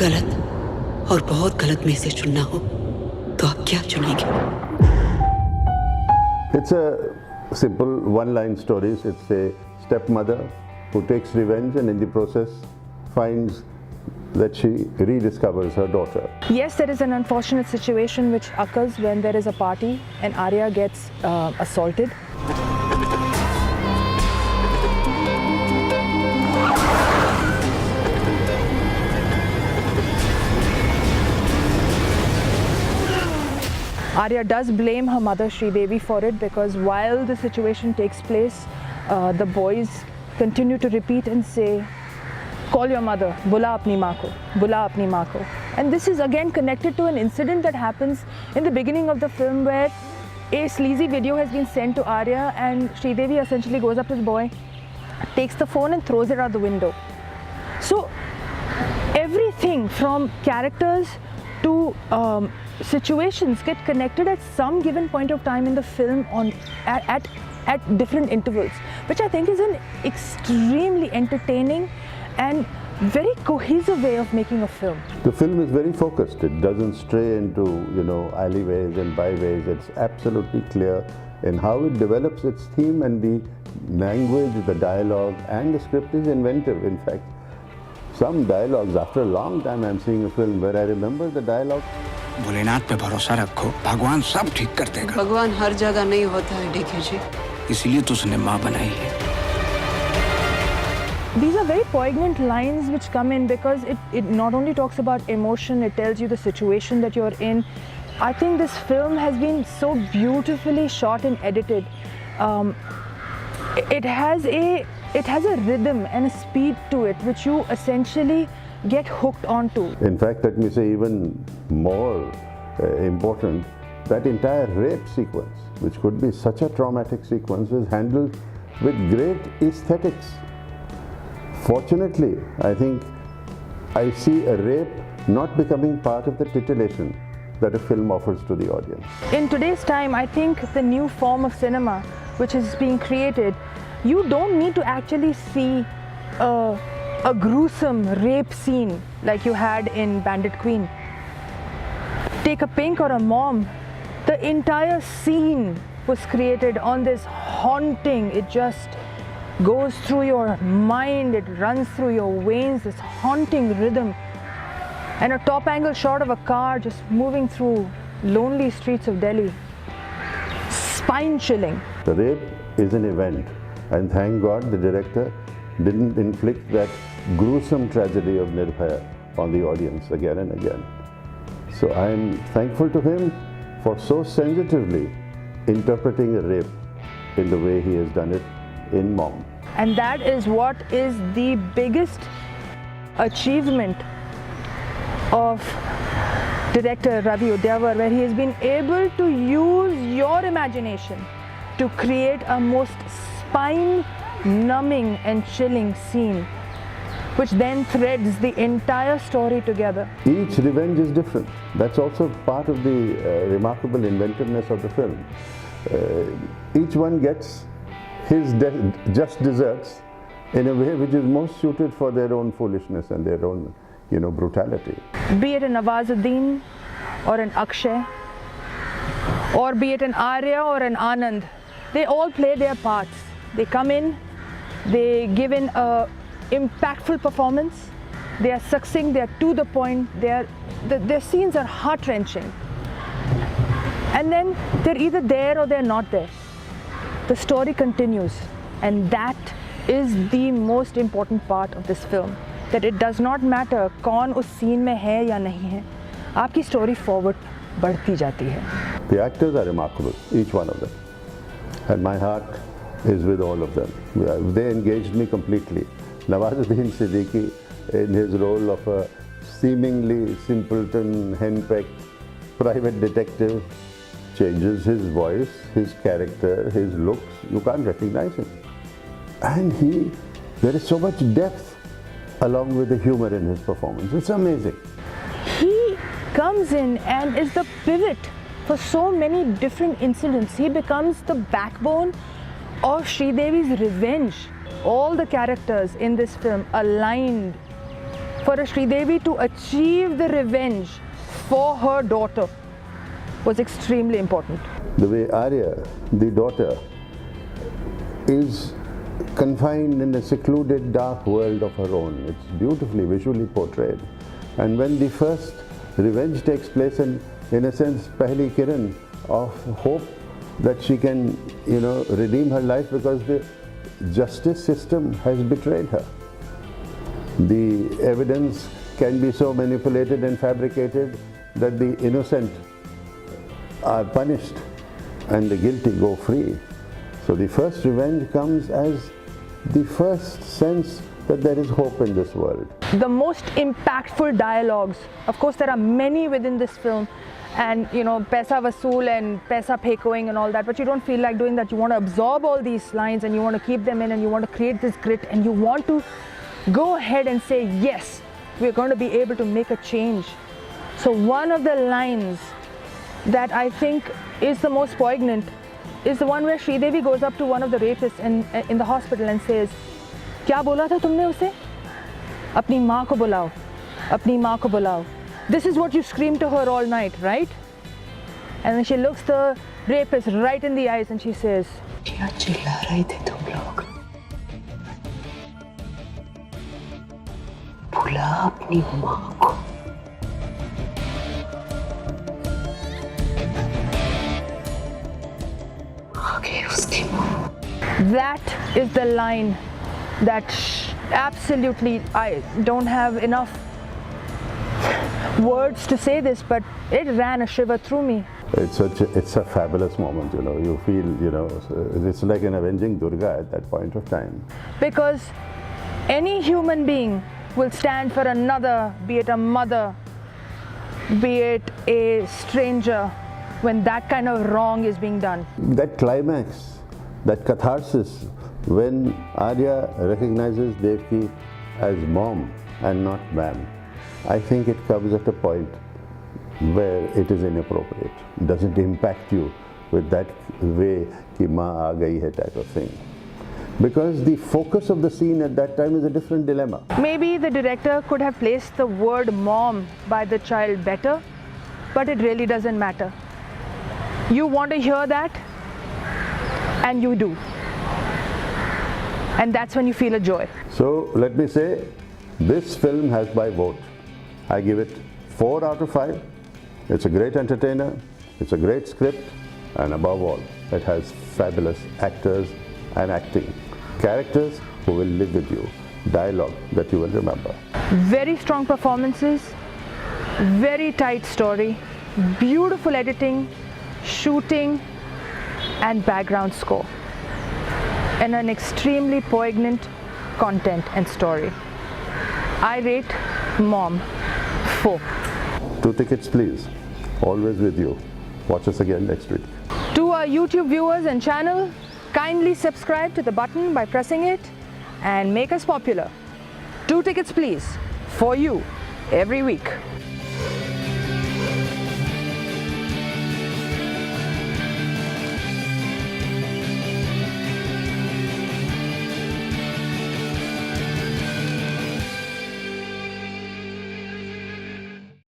गलत और बहुत गलत में से चुनना हो तो आप क्या चुनेंगे? It's a simple one-line story. It's a stepmother who takes revenge and in the process finds that she rediscovers her daughter. Yes, there is an unfortunate situation which occurs when there is a party and Arya gets assaulted. Arya does blame her mother Sridevi for it because while the situation takes place, the boys continue to repeat and say, call your mother, bula apni maa ko, bula apni maa ko. And this is again connected to an incident that happens in the beginning of the film where a sleazy video has been sent to Arya and Sridevi essentially goes up to the boy, takes the phone and throws it out the window. So everything from characters to situations get connected at some given point of time in the film at different intervals, which I think is an extremely entertaining and very cohesive way of making a film. The film is very focused. It doesn't stray into, alleyways and byways. It's absolutely clear in how it develops its theme, and the language, the dialogue and the script is inventive. In fact, some dialogues, after a long time I'm seeing a film where I remember the dialogue. Bholenath पे भरोसा रखो, भगवान सब ठीक कर देगा। भगवान हर जगह नहीं होता है डीके जी। इसीलिए तो उसने माँ बनाई है। These are very poignant lines which come in because it not only talks about emotion, it tells you the situation that you're in. I think this film has been so beautifully shot and edited. It has a rhythm and a speed to it which you essentially get hooked onto. In fact, let me say even more important, that entire rape sequence, which could be such a traumatic sequence, is handled with great aesthetics. Fortunately, I think I see a rape not becoming part of the titillation that a film offers to the audience. In today's time, I think the new form of cinema which is being created, you don't need to actually see a gruesome rape scene like you had in Bandit Queen. Take a Pink or a Mom, the entire scene was created on this haunting, it just goes through your mind, it runs through your veins, this haunting rhythm, and a top angle shot of a car just moving through lonely streets of Delhi. Spine chilling. The rape is an event, and thank God the director didn't inflict that gruesome tragedy of Nirbhaya on the audience again and again. So I am thankful to him for so sensitively interpreting a rape in the way he has done it in Mom. And that is what is the biggest achievement of director Ravi Udyawar, where he has been able to use your imagination to create a most spine-numbing and chilling scene, which then threads the entire story together. Each revenge is different. That's also part of the remarkable inventiveness of the film. Each one gets his just desserts in a way which is most suited for their own foolishness and their own, brutality. Be it a Nawazuddin or an Akshay, or be it an Arya or an Anand, they all play their parts. They come in, they give in a impactful performance, they are succinct, they are to the point, their scenes are heart-wrenching. And then they're either there or they're not there. The story continues, and that is the most important part of this film, that it does not matter कौन उस scene में है या नहीं है, आपकी story forward बढ़ती जाती है. The actors are remarkable, each one of them, and my heart is with all of them. They engaged me completely. Nawazuddin Siddiqui, in his role of a seemingly simpleton, henpecked private detective, changes his voice, his character, his looks. You can't recognize him. And there is so much depth along with the humor in his performance. It's amazing. He comes in and is the pivot for so many different incidents. He becomes the backbone of Sridevi's revenge. All the characters in this film aligned for a Sridevi to achieve the revenge for her daughter was extremely important. The way Arya, the daughter, is confined in a secluded, dark world of her own. It's beautifully visually portrayed. And when the first revenge takes place, and in a sense, Pahli Kiran of hope that she can, redeem her life, because the justice system has betrayed her. The evidence can be so manipulated and fabricated that the innocent are punished and the guilty go free. So the first revenge comes as the first sense that there is hope in this world. The most impactful dialogues, of course there are many within this film, and paisa vasool and paisa phekoing and all that, but you don't feel like doing that. You want to absorb all these lines and you want to keep them in, and you want to create this grit, and you want to go ahead and say, yes, we're going to be able to make a change. So one of the lines that I think is the most poignant is the one where Sridevi goes up to one of the rapists in the hospital and says, "Kya bola tha tumne use? Apni maa ko bulao, apni maa ko bulao." This is what you scream to her all night, right? And then she looks the rapist right in the eyes and she says, क्या चिल्ला रहे थे तुम लोग? बुला अपनी माँ को. आगे उसकी माँ. That is the line that absolutely, I don't have enough words to say this, but it ran a shiver through me. It's a fabulous moment, you feel, it's like an avenging Durga at that point of time. Because any human being will stand for another, be it a mother, be it a stranger, when that kind of wrong is being done. That climax, that catharsis, when Arya recognizes Devki as mom and not ma'am, I think it comes at a point where it is inappropriate. It doesn't impact you with that way ki maa aa gayi hai type of thing. Because the focus of the scene at that time is a different dilemma. Maybe the director could have placed the word mom by the child better, but it really doesn't matter. You want to hear that, and you do. And that's when you feel a joy. So let me say, this film has my vote. I give it 4 out of 5. It's a great entertainer, it's a great script, and above all, it has fabulous actors and acting. Characters who will live with you. Dialogue that you will remember. Very strong performances, very tight story, beautiful editing, shooting, and background score. And an extremely poignant content and story. I rate Mom 4. 2 tickets, please. Always with you. Watch us again next week. To our YouTube viewers and channel, kindly subscribe to the button by pressing it and make us popular. 2 tickets, please, for you every week.